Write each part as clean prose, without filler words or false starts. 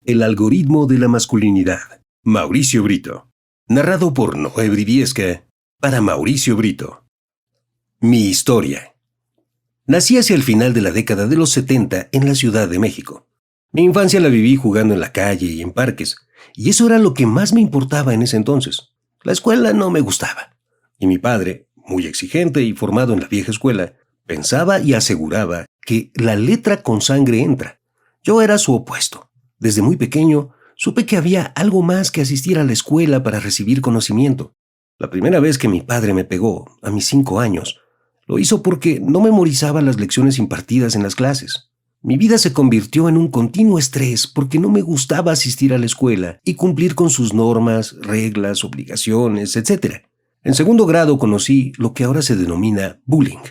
El algoritmo de la masculinidad. Mauricio Brito. Narrado por Noé Briviesca para Mauricio Brito. Mi historia. Nací hacia el final de la década de los 70 en la Ciudad de México. Mi infancia la viví jugando en la calle y en parques, y eso era lo que más me importaba en ese entonces. La escuela no me gustaba, y mi padre, muy exigente y formado en la vieja escuela, pensaba y aseguraba que la letra con sangre entra. Yo era su opuesto. Desde muy pequeño, supe que había algo más que asistir a la escuela para recibir conocimiento. La primera vez que mi padre me pegó, a mis 5 años, lo hizo porque no memorizaba las lecciones impartidas en las clases. Mi vida se convirtió en un continuo estrés porque no me gustaba asistir a la escuela y cumplir con sus normas, reglas, obligaciones, etc. En segundo grado conocí lo que ahora se denomina bullying,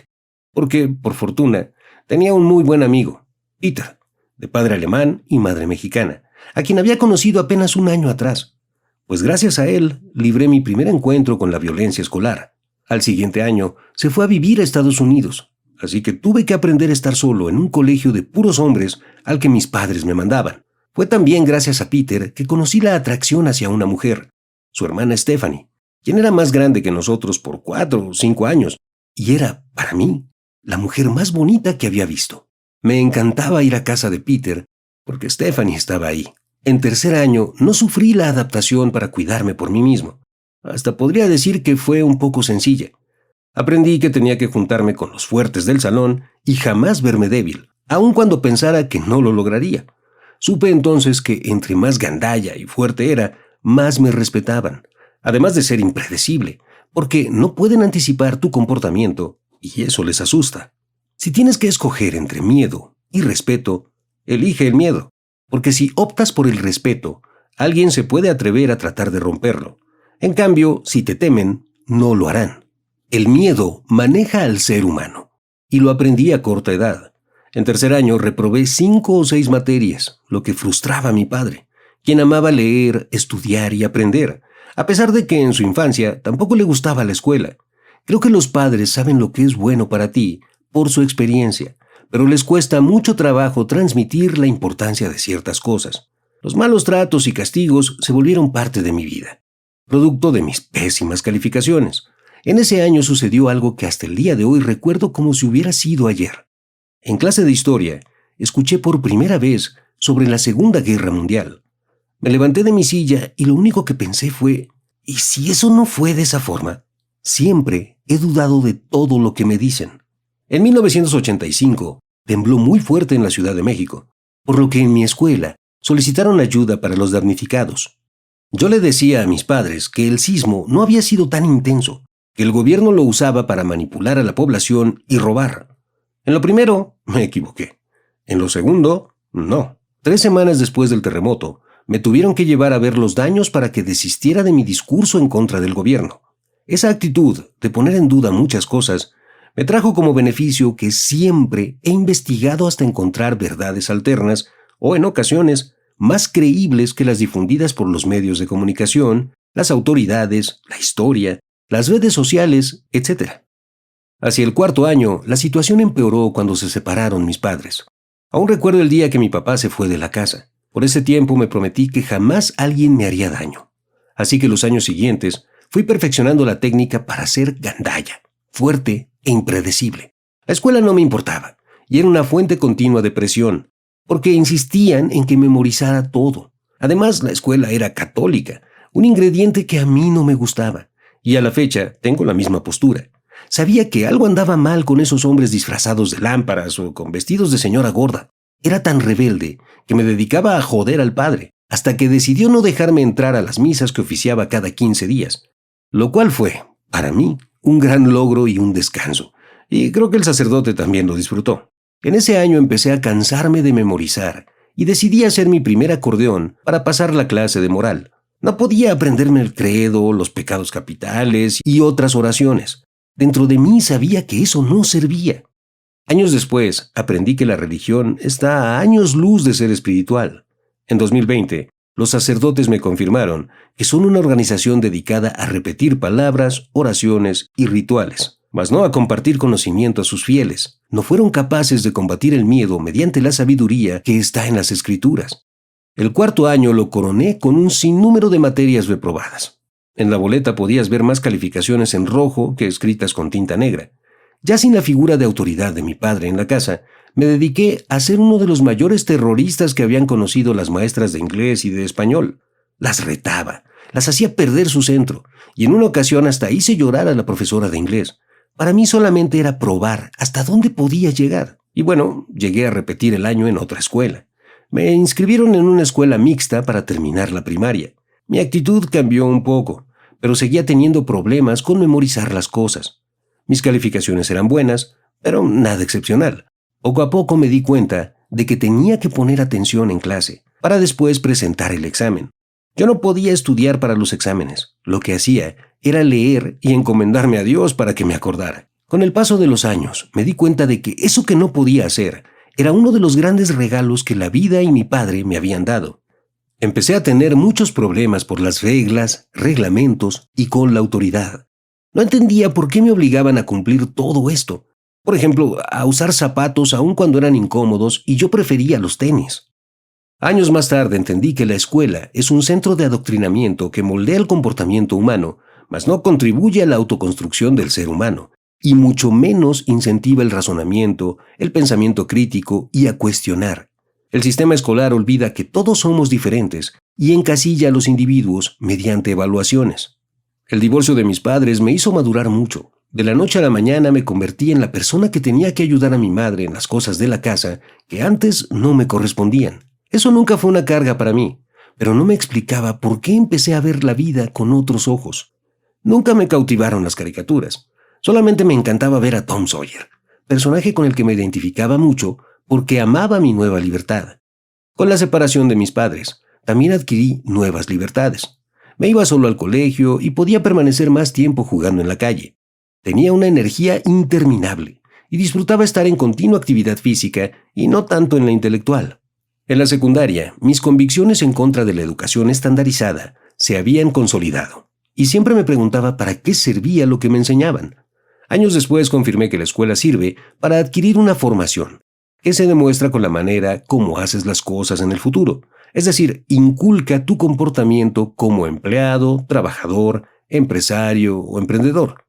porque, por fortuna, tenía un muy buen amigo, Peter, de padre alemán y madre mexicana, a quien había conocido apenas un año atrás. Pues gracias a él libré mi primer encuentro con la violencia escolar. Al siguiente año se fue a vivir a Estados Unidos, así que tuve que aprender a estar solo en un colegio de puros hombres al que mis padres me mandaban. Fue también gracias a Peter que conocí la atracción hacia una mujer, su hermana Stephanie, quien era más grande que nosotros por 4 o 5 años, y era, para mí, la mujer más bonita que había visto. Me encantaba ir a casa de Peter porque Stephanie estaba ahí. En tercer año no sufrí la adaptación para cuidarme por mí mismo. Hasta podría decir que fue un poco sencilla. Aprendí que tenía que juntarme con los fuertes del salón y jamás verme débil, aun cuando pensara que no lo lograría. Supe entonces que entre más gandalla y fuerte era, más me respetaban, además de ser impredecible, porque no pueden anticipar tu comportamiento y eso les asusta. Si tienes que escoger entre miedo y respeto, elige el miedo, porque si optas por el respeto, alguien se puede atrever a tratar de romperlo. En cambio, si te temen, no lo harán. El miedo maneja al ser humano, y lo aprendí a corta edad. En tercer año reprobé 5 o 6 materias, lo que frustraba a mi padre, quien amaba leer, estudiar y aprender, a pesar de que en su infancia tampoco le gustaba la escuela. Creo que los padres saben lo que es bueno para ti por su experiencia, pero les cuesta mucho trabajo transmitir la importancia de ciertas cosas. Los malos tratos y castigos se volvieron parte de mi vida, producto de mis pésimas calificaciones. En ese año sucedió algo que hasta el día de hoy recuerdo como si hubiera sido ayer. En clase de historia, escuché por primera vez sobre la Segunda Guerra Mundial. Me levanté de mi silla y lo único que pensé fue, ¿y si eso no fue de esa forma? Siempre he dudado de todo lo que me dicen. En 1985, tembló muy fuerte en la Ciudad de México, por lo que en mi escuela solicitaron ayuda para los damnificados. Yo le decía a mis padres que el sismo no había sido tan intenso, que el gobierno lo usaba para manipular a la población y robar. En lo primero, me equivoqué. En lo segundo, no. 3 semanas después del terremoto, me tuvieron que llevar a ver los daños para que desistiera de mi discurso en contra del gobierno. Esa actitud de poner en duda muchas cosas me trajo como beneficio que siempre he investigado hasta encontrar verdades alternas o, en ocasiones, más creíbles que las difundidas por los medios de comunicación, las autoridades, la historia, las redes sociales, etc. Hacia el 4.º año, la situación empeoró cuando se separaron mis padres. Aún recuerdo el día que mi papá se fue de la casa. Por ese tiempo me prometí que jamás alguien me haría daño. Así que los años siguientes fui perfeccionando la técnica para ser gandalla, fuerte e impredecible. La escuela no me importaba, y era una fuente continua de presión, porque insistían en que memorizara todo. Además, la escuela era católica, un ingrediente que a mí no me gustaba, y a la fecha tengo la misma postura. Sabía que algo andaba mal con esos hombres disfrazados de lámparas o con vestidos de señora gorda. Era tan rebelde que me dedicaba a joder al padre, hasta que decidió no dejarme entrar a las misas que oficiaba cada 15 días, lo cual fue, para mí, un gran logro y un descanso, y creo que el sacerdote también lo disfrutó. En ese año empecé a cansarme de memorizar y decidí hacer mi primer acordeón para pasar la clase de moral. No podía aprenderme el credo, los pecados capitales y otras oraciones. Dentro de mí sabía que eso no servía. Años después, aprendí que la religión está a años luz de ser espiritual. En 2020, los sacerdotes me confirmaron que son una organización dedicada a repetir palabras, oraciones y rituales, mas no a compartir conocimiento a sus fieles. No fueron capaces de combatir el miedo mediante la sabiduría que está en las Escrituras. El cuarto año lo coroné con un sinnúmero de materias reprobadas. En la boleta podías ver más calificaciones en rojo que escritas con tinta negra. Ya sin la figura de autoridad de mi padre en la casa, me dediqué a ser uno de los mayores terroristas que habían conocido las maestras de inglés y de español. Las retaba, las hacía perder su centro, y en una ocasión hasta hice llorar a la profesora de inglés. Para mí solamente era probar hasta dónde podía llegar. Y bueno, llegué a repetir el año en otra escuela. Me inscribieron en una escuela mixta para terminar la primaria. Mi actitud cambió un poco, pero seguía teniendo problemas con memorizar las cosas. Mis calificaciones eran buenas, pero nada excepcional. Poco a poco me di cuenta de que tenía que poner atención en clase, para después presentar el examen. Yo no podía estudiar para los exámenes. Lo que hacía era leer y encomendarme a Dios para que me acordara. Con el paso de los años, me di cuenta de que eso que no podía hacer era uno de los grandes regalos que la vida y mi padre me habían dado. Empecé a tener muchos problemas por las reglas, reglamentos y con la autoridad. No entendía por qué me obligaban a cumplir todo esto. Por ejemplo, a usar zapatos aun cuando eran incómodos y yo prefería los tenis. Años más tarde entendí que la escuela es un centro de adoctrinamiento que moldea el comportamiento humano, mas no contribuye a la autoconstrucción del ser humano, y mucho menos incentiva el razonamiento, el pensamiento crítico y a cuestionar. El sistema escolar olvida que todos somos diferentes y encasilla a los individuos mediante evaluaciones. El divorcio de mis padres me hizo madurar mucho. De la noche a la mañana me convertí en la persona que tenía que ayudar a mi madre en las cosas de la casa que antes no me correspondían. Eso nunca fue una carga para mí, pero no me explicaba por qué empecé a ver la vida con otros ojos. Nunca me cautivaron las caricaturas. Solamente me encantaba ver a Tom Sawyer, personaje con el que me identificaba mucho porque amaba mi nueva libertad. Con la separación de mis padres, también adquirí nuevas libertades. Me iba solo al colegio y podía permanecer más tiempo jugando en la calle. Tenía una energía interminable y disfrutaba estar en continua actividad física y no tanto en la intelectual. En la secundaria, mis convicciones en contra de la educación estandarizada se habían consolidado y siempre me preguntaba para qué servía lo que me enseñaban. Años después confirmé que la escuela sirve para adquirir una formación, que se demuestra con la manera como haces las cosas en el futuro. Es decir, inculca tu comportamiento como empleado, trabajador, empresario o emprendedor.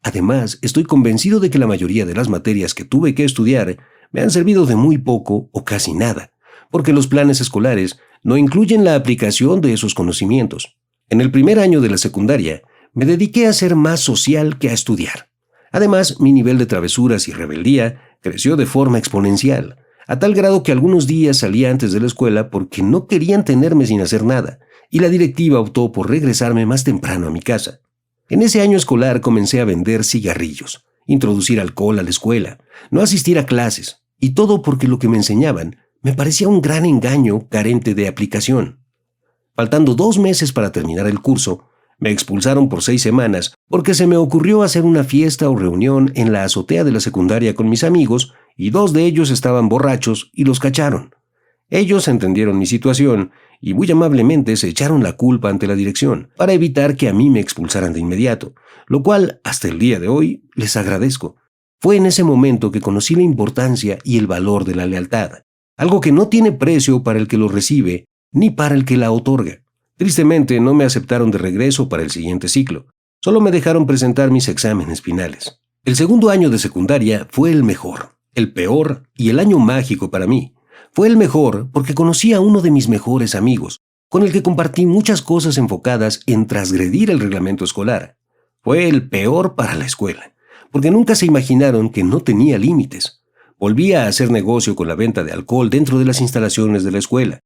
Además, estoy convencido de que la mayoría de las materias que tuve que estudiar me han servido de muy poco o casi nada, porque los planes escolares no incluyen la aplicación de esos conocimientos. En el primer año de la secundaria, me dediqué a ser más social que a estudiar. Además, mi nivel de travesuras y rebeldía creció de forma exponencial, a tal grado que algunos días salía antes de la escuela porque no querían tenerme sin hacer nada, y la directiva optó por regresarme más temprano a mi casa. En ese año escolar comencé a vender cigarrillos, introducir alcohol a la escuela, no asistir a clases, y todo porque lo que me enseñaban me parecía un gran engaño carente de aplicación. Faltando 2 meses para terminar el curso, me expulsaron por 6 semanas porque se me ocurrió hacer una fiesta o reunión en la azotea de la secundaria con mis amigos y 2 de ellos estaban borrachos y los cacharon. Ellos entendieron mi situación y muy amablemente se echaron la culpa ante la dirección para evitar que a mí me expulsaran de inmediato, lo cual hasta el día de hoy les agradezco. Fue en ese momento que conocí la importancia y el valor de la lealtad, algo que no tiene precio para el que lo recibe ni para el que la otorga. Tristemente no me aceptaron de regreso para el siguiente ciclo, solo me dejaron presentar mis exámenes finales. El segundo año de secundaria fue el mejor, el peor y el año mágico para mí. Fue el mejor porque conocí a uno de mis mejores amigos, con el que compartí muchas cosas enfocadas en transgredir el reglamento escolar. Fue el peor para la escuela, porque nunca se imaginaron que no tenía límites. Volví a hacer negocio con la venta de alcohol dentro de las instalaciones de la escuela.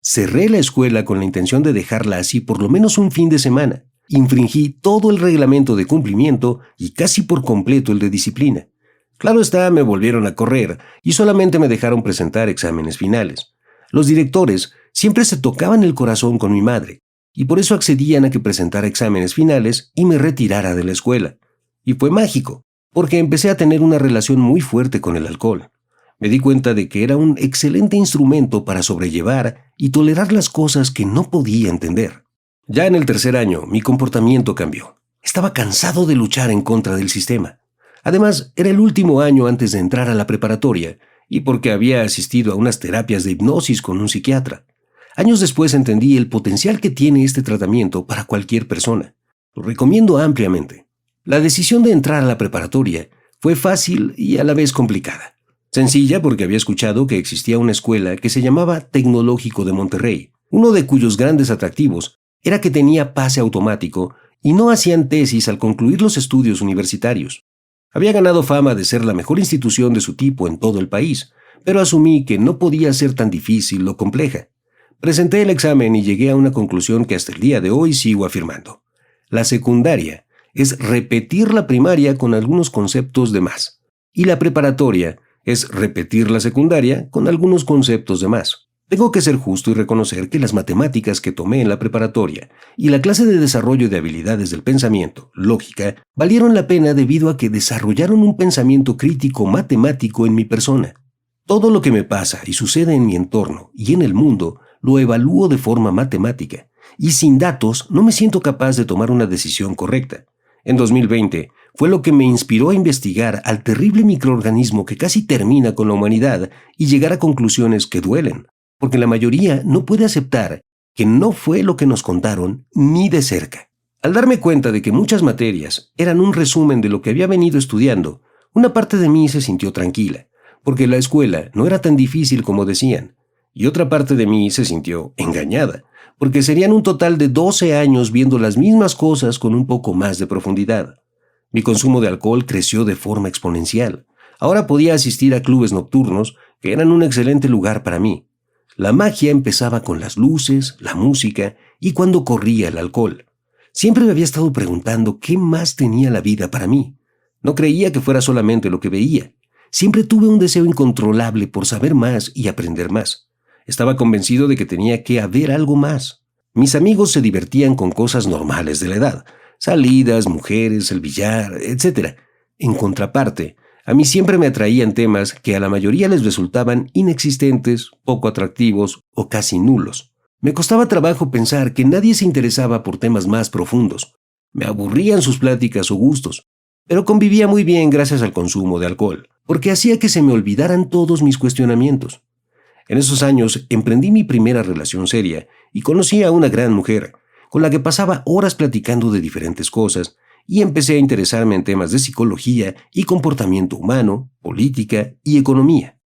Cerré la escuela con la intención de dejarla así por lo menos un fin de semana. Infringí todo el reglamento de cumplimiento y casi por completo el de disciplina. Claro está, me volvieron a correr y solamente me dejaron presentar exámenes finales. Los directores siempre se tocaban el corazón con mi madre y por eso accedían a que presentara exámenes finales y me retirara de la escuela. Y fue mágico, porque empecé a tener una relación muy fuerte con el alcohol. Me di cuenta de que era un excelente instrumento para sobrellevar y tolerar las cosas que no podía entender. Ya en el tercer año, mi comportamiento cambió. Estaba cansado de luchar en contra del sistema. Además, era el último año antes de entrar a la preparatoria y porque había asistido a unas terapias de hipnosis con un psiquiatra. Años después entendí el potencial que tiene este tratamiento para cualquier persona. Lo recomiendo ampliamente. La decisión de entrar a la preparatoria fue fácil y a la vez complicada. Sencilla porque había escuchado que existía una escuela que se llamaba Tecnológico de Monterrey, uno de cuyos grandes atractivos era que tenía pase automático y no hacían tesis al concluir los estudios universitarios. Había ganado fama de ser la mejor institución de su tipo en todo el país, pero asumí que no podía ser tan difícil o compleja. Presenté el examen y llegué a una conclusión que hasta el día de hoy sigo afirmando. La secundaria es repetir la primaria con algunos conceptos de más, y la preparatoria es repetir la secundaria con algunos conceptos de más. Tengo que ser justo y reconocer que las matemáticas que tomé en la preparatoria y la clase de desarrollo de habilidades del pensamiento, lógica, valieron la pena debido a que desarrollaron un pensamiento crítico matemático en mi persona. Todo lo que me pasa y sucede en mi entorno y en el mundo lo evalúo de forma matemática, y sin datos no me siento capaz de tomar una decisión correcta. En 2020 fue lo que me inspiró a investigar al terrible microorganismo que casi termina con la humanidad y llegar a conclusiones que duelen, porque la mayoría no puede aceptar que no fue lo que nos contaron ni de cerca. Al darme cuenta de que muchas materias eran un resumen de lo que había venido estudiando, una parte de mí se sintió tranquila, porque la escuela no era tan difícil como decían, y otra parte de mí se sintió engañada, porque serían un total de 12 años viendo las mismas cosas con un poco más de profundidad. Mi consumo de alcohol creció de forma exponencial. Ahora podía asistir a clubes nocturnos que eran un excelente lugar para mí. La magia empezaba con las luces, la música y cuando corría el alcohol. Siempre me había estado preguntando qué más tenía la vida para mí. No creía que fuera solamente lo que veía. Siempre tuve un deseo incontrolable por saber más y aprender más. Estaba convencido de que tenía que haber algo más. Mis amigos se divertían con cosas normales de la edad, salidas, mujeres, el billar, etc. En contraparte, a mí siempre me atraían temas que a la mayoría les resultaban inexistentes, poco atractivos o casi nulos. Me costaba trabajo pensar que nadie se interesaba por temas más profundos. Me aburrían sus pláticas o gustos, pero convivía muy bien gracias al consumo de alcohol, porque hacía que se me olvidaran todos mis cuestionamientos. En esos años emprendí mi primera relación seria y conocí a una gran mujer, con la que pasaba horas platicando de diferentes cosas, y empecé a interesarme en temas de psicología y comportamiento humano, política y economía.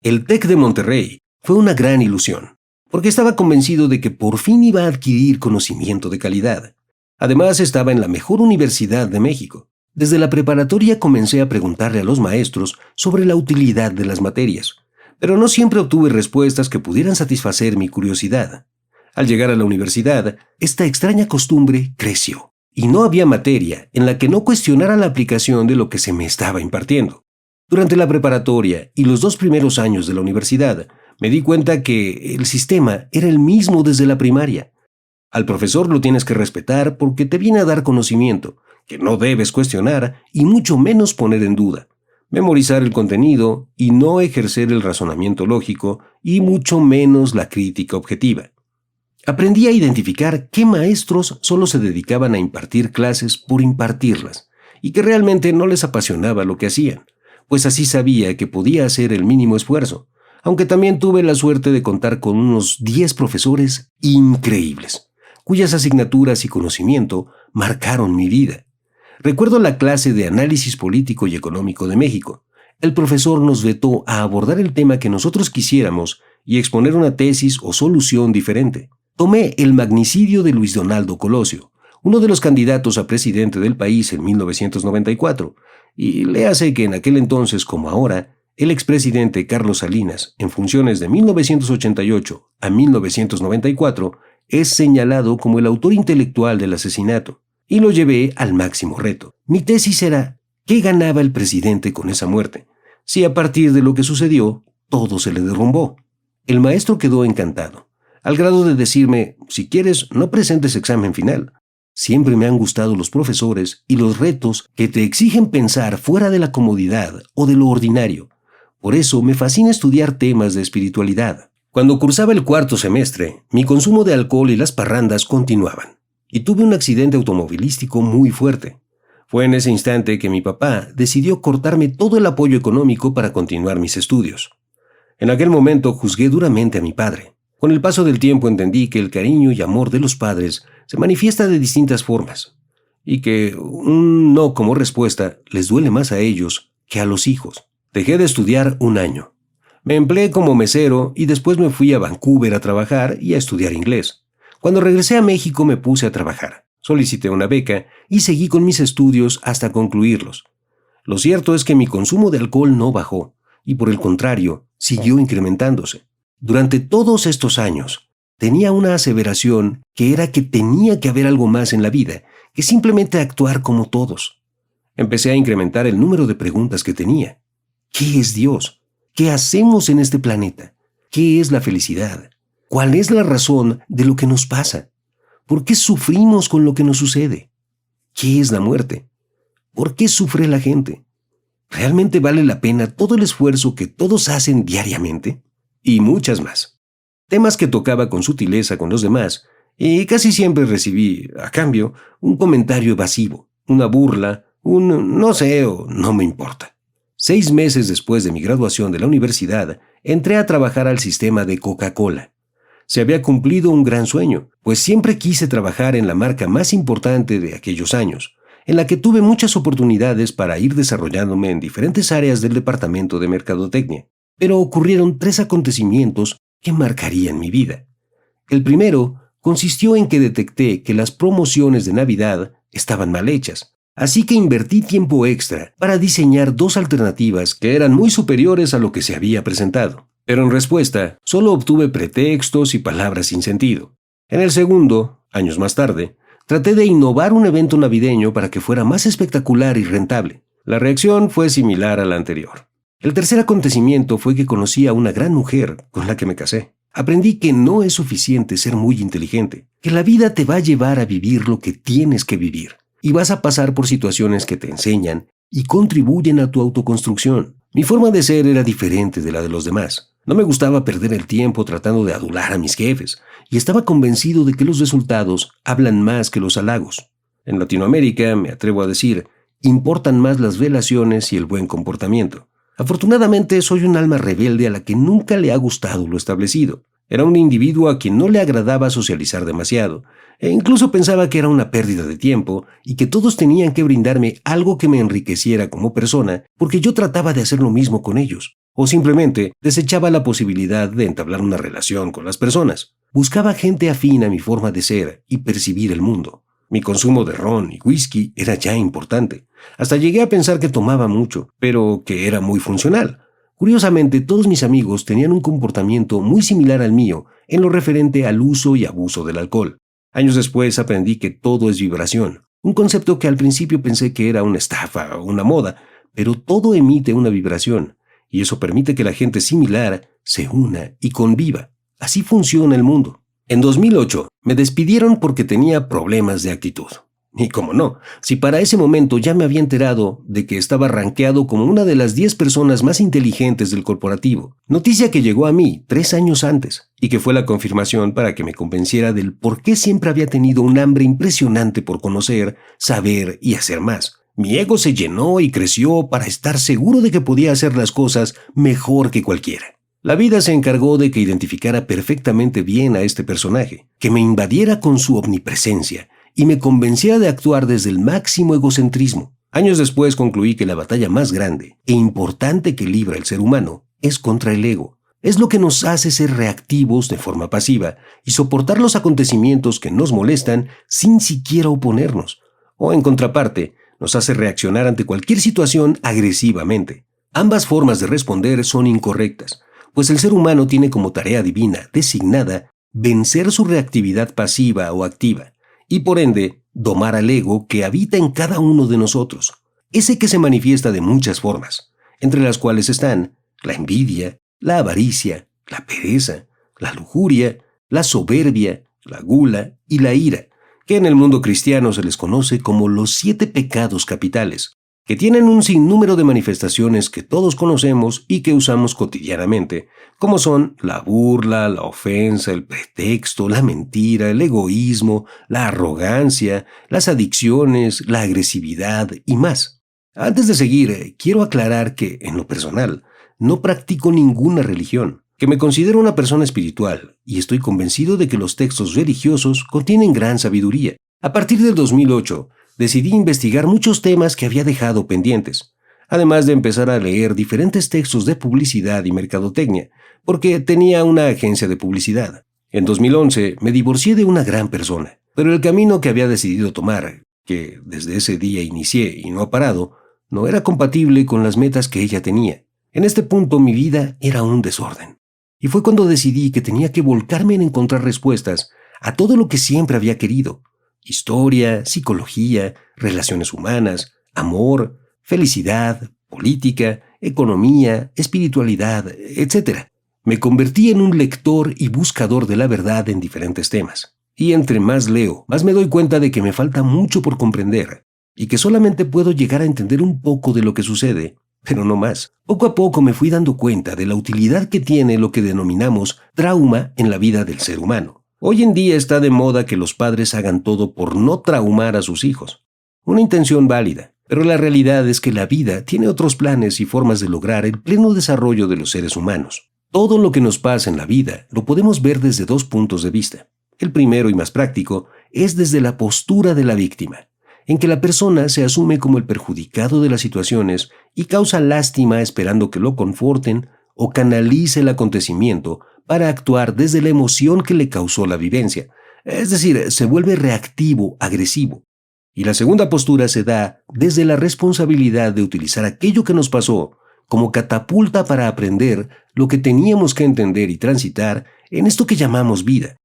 El TEC de Monterrey fue una gran ilusión, porque estaba convencido de que por fin iba a adquirir conocimiento de calidad. Además, estaba en la mejor universidad de México. Desde la preparatoria comencé a preguntarle a los maestros sobre la utilidad de las materias, pero no siempre obtuve respuestas que pudieran satisfacer mi curiosidad. Al llegar a la universidad, esta extraña costumbre creció, y no había materia en la que no cuestionara la aplicación de lo que se me estaba impartiendo. Durante la preparatoria y los 2 primeros años de la universidad, me di cuenta que el sistema era el mismo desde la primaria. Al profesor lo tienes que respetar porque te viene a dar conocimiento, que no debes cuestionar y mucho menos poner en duda. Memorizar el contenido y no ejercer el razonamiento lógico y mucho menos la crítica objetiva. Aprendí a identificar qué maestros solo se dedicaban a impartir clases por impartirlas y que realmente no les apasionaba lo que hacían, pues así sabía que podía hacer el mínimo esfuerzo, aunque también tuve la suerte de contar con unos 10 profesores increíbles, cuyas asignaturas y conocimiento marcaron mi vida. Recuerdo la clase de Análisis Político y Económico de México. El profesor nos vetó a abordar el tema que nosotros quisiéramos y exponer una tesis o solución diferente. Tomé el magnicidio de Luis Donaldo Colosio, uno de los candidatos a presidente del país en 1994, y léase que en aquel entonces como ahora, el expresidente Carlos Salinas, en funciones de 1988 a 1994, es señalado como el autor intelectual del asesinato. Y lo llevé al máximo reto. Mi tesis era, ¿qué ganaba el presidente con esa muerte? Si a partir de lo que sucedió, todo se le derrumbó. El maestro quedó encantado, al grado de decirme, si quieres, no presentes examen final. Siempre me han gustado los profesores y los retos que te exigen pensar fuera de la comodidad o de lo ordinario. Por eso me fascina estudiar temas de espiritualidad. Cuando cursaba el 4º semestre, mi consumo de alcohol y las parrandas continuaban. Y tuve un accidente automovilístico muy fuerte. Fue en ese instante que mi papá decidió cortarme todo el apoyo económico para continuar mis estudios. En aquel momento juzgué duramente a mi padre. Con el paso del tiempo entendí que el cariño y amor de los padres se manifiesta de distintas formas y que un no como respuesta les duele más a ellos que a los hijos. Dejé de estudiar un año. Me empleé como mesero y después me fui a Vancouver a trabajar y a estudiar inglés. Cuando regresé a México me puse a trabajar. Solicité una beca y seguí con mis estudios hasta concluirlos. Lo cierto es que mi consumo de alcohol no bajó y por el contrario, siguió incrementándose. Durante todos estos años, tenía una aseveración que era que tenía que haber algo más en la vida que simplemente actuar como todos. Empecé a incrementar el número de preguntas que tenía. ¿Qué es Dios? ¿Qué hacemos en este planeta? ¿Qué es la felicidad? ¿Cuál es la razón de lo que nos pasa? ¿Por qué sufrimos con lo que nos sucede? ¿Qué es la muerte? ¿Por qué sufre la gente? ¿Realmente vale la pena todo el esfuerzo que todos hacen diariamente? Y muchas más. Temas que tocaba con sutileza con los demás, y casi siempre recibí, a cambio, un comentario evasivo, una burla, un no sé o no me importa. 6 meses después de mi graduación de la universidad, entré a trabajar al sistema de Coca-Cola. Se había cumplido un gran sueño, pues siempre quise trabajar en la marca más importante de aquellos años, en la que tuve muchas oportunidades para ir desarrollándome en diferentes áreas del departamento de mercadotecnia. Pero ocurrieron 3 acontecimientos que marcarían mi vida. El primero consistió en que detecté que las promociones de Navidad estaban mal hechas, así que invertí tiempo extra para diseñar 2 alternativas que eran muy superiores a lo que se había presentado. Pero en respuesta, solo obtuve pretextos y palabras sin sentido. En el segundo, años más tarde, traté de innovar un evento navideño para que fuera más espectacular y rentable. La reacción fue similar a la anterior. El tercer acontecimiento fue que conocí a una gran mujer con la que me casé. Aprendí que no es suficiente ser muy inteligente, que la vida te va a llevar a vivir lo que tienes que vivir, y vas a pasar por situaciones que te enseñan y contribuyen a tu autoconstrucción. Mi forma de ser era diferente de la de los demás. No me gustaba perder el tiempo tratando de adular a mis jefes, y estaba convencido de que los resultados hablan más que los halagos. En Latinoamérica, me atrevo a decir, importan más las relaciones y el buen comportamiento. Afortunadamente, soy un alma rebelde a la que nunca le ha gustado lo establecido. Era un individuo a quien no le agradaba socializar demasiado, e incluso pensaba que era una pérdida de tiempo y que todos tenían que brindarme algo que me enriqueciera como persona porque yo trataba de hacer lo mismo con ellos, o simplemente desechaba la posibilidad de entablar una relación con las personas. Buscaba gente afín a mi forma de ser y percibir el mundo. Mi consumo de ron y whisky era ya importante. Hasta llegué a pensar que tomaba mucho, pero que era muy funcional. Curiosamente, todos mis amigos tenían un comportamiento muy similar al mío en lo referente al uso y abuso del alcohol. Años después aprendí que todo es vibración, un concepto que al principio pensé que era una estafa o una moda, pero todo emite una vibración, y eso permite que la gente similar se una y conviva. Así funciona el mundo. En 2008 me despidieron porque tenía problemas de actitud. Y cómo no, si para ese momento ya me había enterado de que estaba rankeado como una de las 10 personas más inteligentes del corporativo. Noticia que llegó a mí 3 años antes y que fue la confirmación para que me convenciera del por qué siempre había tenido un hambre impresionante por conocer, saber y hacer más. Mi ego se llenó y creció para estar seguro de que podía hacer las cosas mejor que cualquiera. La vida se encargó de que identificara perfectamente bien a este personaje, que me invadiera con su omnipresencia y me convenciera de actuar desde el máximo egocentrismo. Años después concluí que la batalla más grande e importante que libra el ser humano es contra el ego. Es lo que nos hace ser reactivos de forma pasiva y soportar los acontecimientos que nos molestan sin siquiera oponernos. O en contraparte, nos hace reaccionar ante cualquier situación agresivamente. Ambas formas de responder son incorrectas, pues el ser humano tiene como tarea divina designada vencer su reactividad pasiva o activa, y por ende, domar al ego que habita en cada uno de nosotros, ese que se manifiesta de muchas formas, entre las cuales están la envidia, la avaricia, la pereza, la lujuria, la soberbia, la gula y la ira, que en el mundo cristiano se les conoce como los 7 pecados capitales, que tienen un sinnúmero de manifestaciones que todos conocemos y que usamos cotidianamente, como son la burla, la ofensa, el pretexto, la mentira, el egoísmo, la arrogancia, las adicciones, la agresividad y más. Antes de seguir, quiero aclarar que, en lo personal, no practico ninguna religión. que me considero una persona espiritual y estoy convencido de que los textos religiosos contienen gran sabiduría. A partir del 2008, decidí investigar muchos temas que había dejado pendientes, además de empezar a leer diferentes textos de publicidad y mercadotecnia, porque tenía una agencia de publicidad. En 2011 me divorcié de una gran persona, pero el camino que había decidido tomar, que desde ese día inicié y no ha parado, no era compatible con las metas que ella tenía. En este punto mi vida era un desorden. Y fue cuando decidí que tenía que volcarme en encontrar respuestas a todo lo que siempre había querido: historia, psicología, relaciones humanas, amor, felicidad, política, economía, espiritualidad, etc. Me convertí en un lector y buscador de la verdad en diferentes temas. Y entre más leo, más me doy cuenta de que me falta mucho por comprender y que solamente puedo llegar a entender un poco de lo que sucede, pero no más. Poco a poco me fui dando cuenta de la utilidad que tiene lo que denominamos trauma en la vida del ser humano. Hoy en día está de moda que los padres hagan todo por no traumar a sus hijos. Una intención válida, pero la realidad es que la vida tiene otros planes y formas de lograr el pleno desarrollo de los seres humanos. Todo lo que nos pasa en la vida lo podemos ver desde dos puntos de vista. El primero y más práctico es desde la postura de la víctima, en que la persona se asume como el perjudicado de las situaciones y causa lástima esperando que lo conforten o canalice el acontecimiento para actuar desde la emoción que le causó la vivencia, es decir, se vuelve reactivo, agresivo. Y la segunda postura se da desde la responsabilidad de utilizar aquello que nos pasó como catapulta para aprender lo que teníamos que entender y transitar en esto que llamamos vida.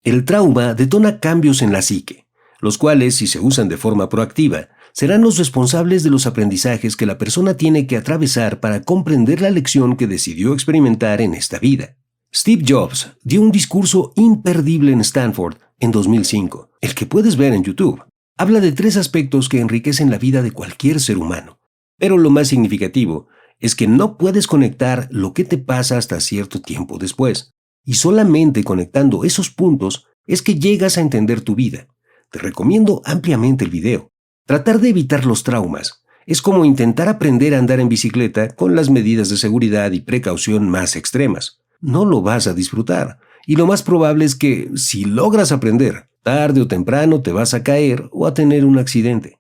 El trauma detona cambios en la psique, los cuales, si se usan de forma proactiva, serán los responsables de los aprendizajes que la persona tiene que atravesar para comprender la lección que decidió experimentar en esta vida. Steve Jobs dio un discurso imperdible en Stanford en 2005, el que puedes ver en YouTube. Habla de 3 aspectos que enriquecen la vida de cualquier ser humano, pero lo más significativo es que no puedes conectar lo que te pasa hasta cierto tiempo después, y solamente conectando esos puntos es que llegas a entender tu vida. Te recomiendo ampliamente el video. Tratar de evitar los traumas es como intentar aprender a andar en bicicleta con las medidas de seguridad y precaución más extremas. No lo vas a disfrutar, y lo más probable es que, si logras aprender, tarde o temprano te vas a caer o a tener un accidente.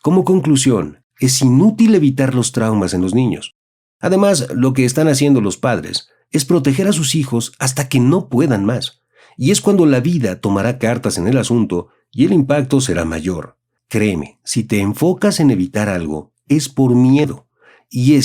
Como conclusión, es inútil evitar los traumas en los niños. Además, lo que están haciendo los padres es proteger a sus hijos hasta que no puedan más, y es cuando la vida tomará cartas en el asunto y el impacto será mayor. Créeme, si te enfocas en evitar algo, es por miedo, y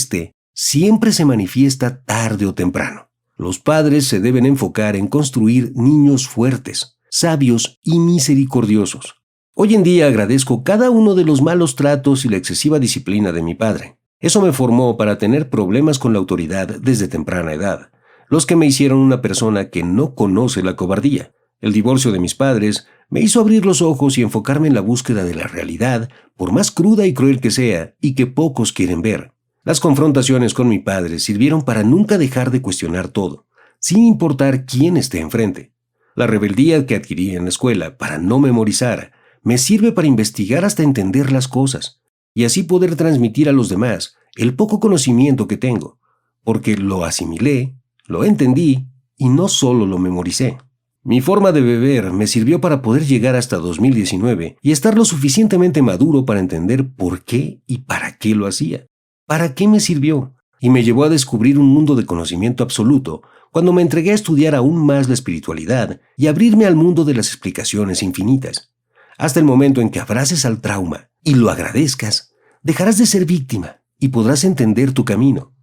siempre se manifiesta tarde o temprano. Los padres se deben enfocar en construir niños fuertes, sabios y misericordiosos. Hoy en día agradezco cada uno de los malos tratos y la excesiva disciplina de mi padre. Eso me formó para tener problemas con la autoridad desde temprana edad, los que me hicieron una persona que no conoce la cobardía. El divorcio de mis padres me hizo abrir los ojos y enfocarme en la búsqueda de la realidad, por más cruda y cruel que sea y que pocos quieren ver. Las confrontaciones con mi padre sirvieron para nunca dejar de cuestionar todo, sin importar quién esté enfrente. La rebeldía que adquirí en la escuela para no memorizar me sirve para investigar hasta entender las cosas y así poder transmitir a los demás el poco conocimiento que tengo, porque lo asimilé, lo entendí y no solo lo memoricé. Mi forma de beber me sirvió para poder llegar hasta 2019 y estar lo suficientemente maduro para entender por qué y para qué lo hacía. ¿Para qué me sirvió? Y me llevó a descubrir un mundo de conocimiento absoluto cuando me entregué a estudiar aún más la espiritualidad y abrirme al mundo de las explicaciones infinitas. Hasta el momento en que abraces al trauma y lo agradezcas, dejarás de ser víctima y podrás entender tu camino.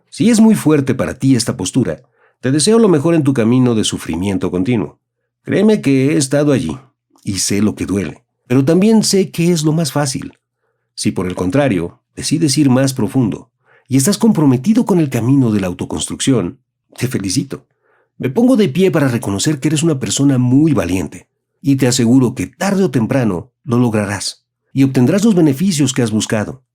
Si es muy fuerte para ti esta postura, te deseo lo mejor en tu camino de sufrimiento continuo. Créeme que he estado allí y sé lo que duele, pero también sé que es lo más fácil. Si por el contrario, decides ir más profundo y estás comprometido con el camino de la autoconstrucción, te felicito. Me pongo de pie para reconocer que eres una persona muy valiente y te aseguro que tarde o temprano lo lograrás y obtendrás los beneficios que has buscado.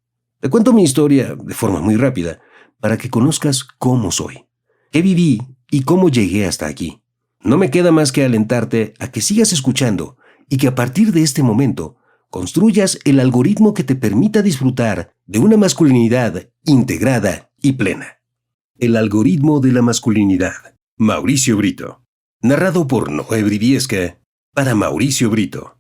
Te cuento mi historia de forma muy rápida para que conozcas cómo soy, qué viví y cómo llegué hasta aquí. No me queda más que alentarte a que sigas escuchando y que a partir de este momento construyas el algoritmo que te permita disfrutar de una masculinidad integrada y plena. El algoritmo de la masculinidad. Mauricio Brito. Narrado por Noé Briviesca para Mauricio Brito.